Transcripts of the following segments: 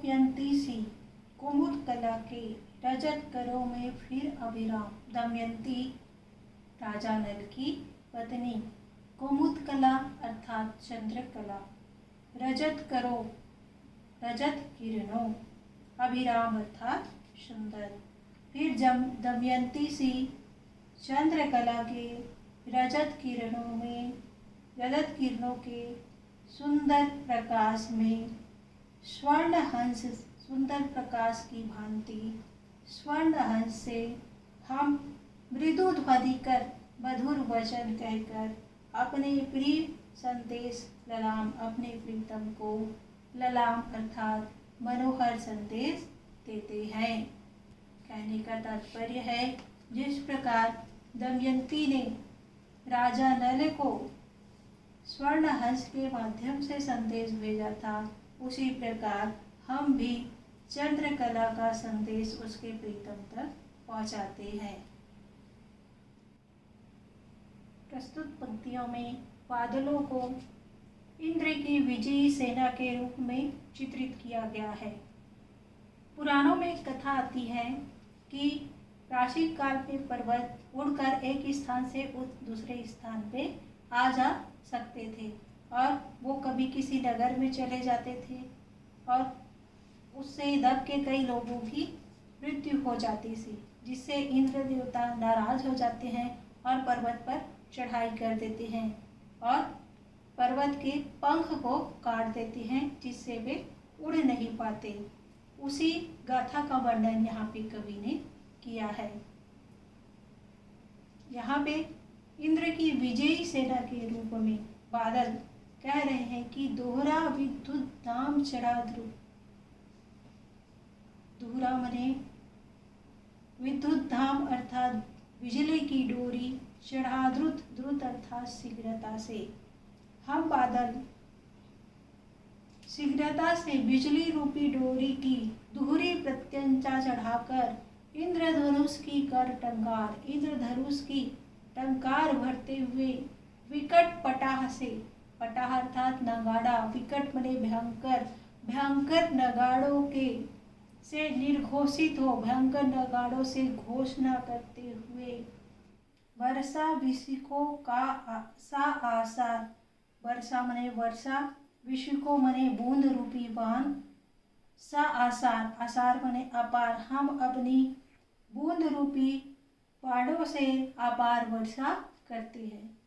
दमयंती सी कुमुद कला के रजत करों में फिर अविराम। दमयंती राजा नल की पत्नी, कुमुद कला अर्थात चंद्रकला, रजत करो रजत किरणों, अभिराम अर्थात सुंदर। फिर दमयंती सी चंद्रकला के रजत किरणों के सुंदर प्रकाश में स्वर्ण हंस, सुंदर प्रकाश की भांति स्वर्ण हंस से हम मृदु ध्वनि कर मधुर वचन कहकर अपने प्रिय संदेश ललाम, अपने प्रीतम को ललाम अर्थात मनोहर संदेश देते हैं। कहने का तात्पर्य है, जिस प्रकार दमयंती ने राजा नल को स्वर्ण हंस के माध्यम से संदेश भेजा था, उसी प्रकार हम भी चंद्रकला का संदेश उसके प्रीतम तक पहुंचाते हैं। प्रस्तुत पंक्तियों में बादलों को इंद्र की विजयी सेना के रूप में चित्रित किया गया है। पुराणों में कथा आती है कि प्राचीन काल में पर्वत उड़कर एक स्थान से दूसरे स्थान पे आ जा सकते थे और वो कभी किसी नगर में चले जाते थे और उससे दब के कई लोगों की मृत्यु हो जाती थी, जिससे इंद्र देवता नाराज हो जाते हैं और पर्वत पर चढ़ाई कर देते हैं और पर्वत के पंख को काट देते हैं, जिससे वे उड़ नहीं पाते। उसी गाथा का वर्णन यहाँ पे कवि ने किया है। यहाँ पे इंद्र की विजयी सेना के रूप में बादल कह रहे हैं कि दोहरा विद्युत धाम चढ़ा ध्रुव। दोहरा मने विद्युत धाम अर्थात बिजली की डोरी, चढ़ा द्रुत अर्थात शीघ्रता से। हम बादल शीघ्रता से बिजली रूपी डोरी की दोहरी प्रत्यंचा चढ़ाकर इंद्रधनुष की इंद्रधनुष की टंकार भरते हुए विकट पटाह से, पटाह अर्थात नगाड़ा, विकट मने भयंकर, भयंकर नगाड़ों के से निर्घोषित हो, भयंकर नगाड़ों से घोषणा करते हुए वर्षा विशिखों का सा आसार, वर्षा मने वर्षा, विशिखों मने बूंद रूपी बाण, सा आसार, आसार मने अपार, हम अपनी बूंद रूपी बाणों से अपार वर्षा करते हैं।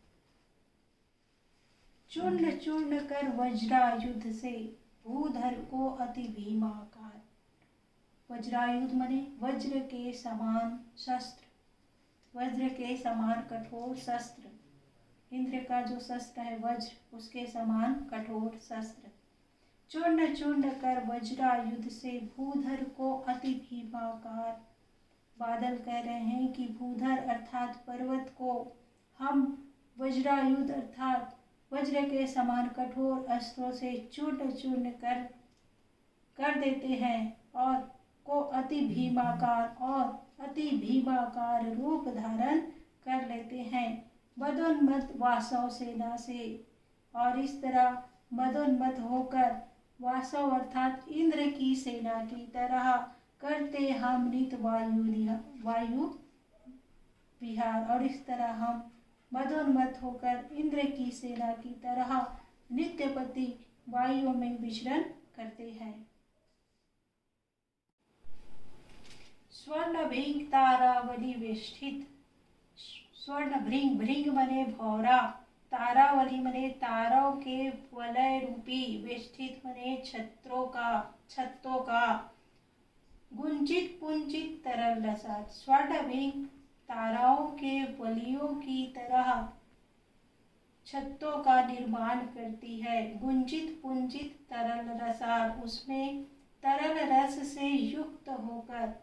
चूर्ण चूर्ण कर वज्रायुध से भूधर को अति भीमाकार। वज्रायुध मने वज्र के समान शस्त्र, वज्र के समान कठोर शस्त्र। इंद्र का जो शस्त्र है वज्र, उसके समान कठोर शस्त्र। चूर्ण चूर्ण कर वज्रायुध से भूधर को अति भीमाकार। बादल कह रहे हैं कि भूधर अर्थात पर्वत को हम वज्रायुध अर्थात वज्र के समान कठोर अस्त्रों से चूर्ण चूर्ण कर देते हैं और को अति भीमाकार रूप धारण कर लेते हैं मदोन्मत्त वासव सेना से। और इस तरह मदोन्मत्त होकर वासव अर्थात इंद्र की सेना की तरह करते हम नित वायु विहार। और इस तरह हम मदोन्मत्त होकर इंद्र की सेना की तरह नित्यपति वायु में विचरण करते हैं। स्वर्ण भृंग तारावली वेष्टित। स्वर्ण भृंग, भृंग मने भौरा, तारावली मने तारों के वलय रूपी, वेष्टित मने छत्तों का गुंजित पुंजित तरल रसात। स्वर्ण भृंग ताराओं के वलियों की तरह छत्तों का निर्माण करती है। गुंजित पुंजित तरल रसार, उसमें तरल रस से युक्त होकर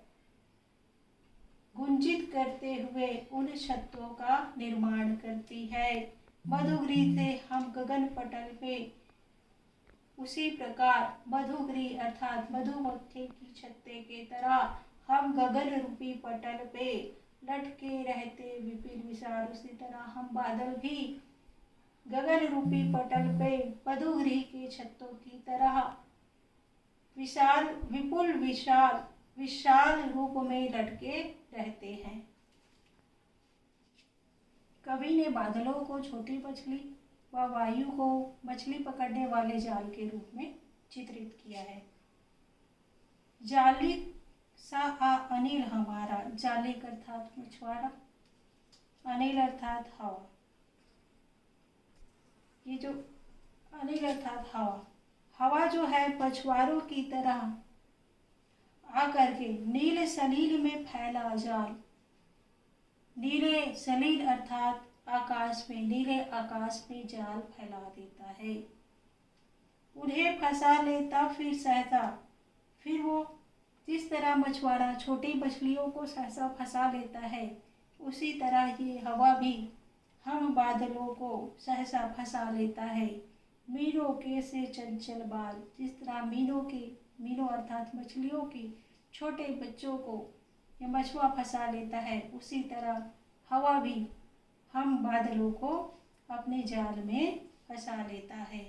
गुंजित करते हुए उन छत्तों का निर्माण करती है। मधुगिरी से हम गगन पटल पे उसी प्रकार मधुगिरी अर्थात मधुमक्खी की छत्ते के तरह हम गगन रूपी पटल पे लटके रहते विपिन विशाल। उसी तरह हम बादल भी गगन रूपी पटल पे मधुगिरी के छत्तों की तरह विशाल विपुल विशाल विशाल रूप में लटके रहते हैं। कवि ने बादलों को छोटी मछली व वायु को मछली पकड़ने वाले जाल के रूप में चित्रित किया है। जालिक सा आ अनिल हमारा, जालिक अर्थात मछुआरा, अनिल अर्थात हवा। ये जो अनिल अर्थात हवा, हवा जो है पछुआरों की तरह आकर के नील सलील में फैला जाल, नीले सलील अर्थात आकाश में, नीले आकाश में जाल फैला देता है। उन्हें फंसा लेता फिर सहसा, फिर वो जिस तरह मछुआरा छोटी मछलियों को सहसा फंसा लेता है, उसी तरह ये हवा भी हम बादलों को सहसा फंसा लेता है। मीनों के से चंचल बाल, जिस तरह मीनों अर्थात मछलियों के छोटे बच्चों को ये मछुआ फंसा लेता है, उसी तरह हवा भी हम बादलों को अपने जाल में फंसा लेता है।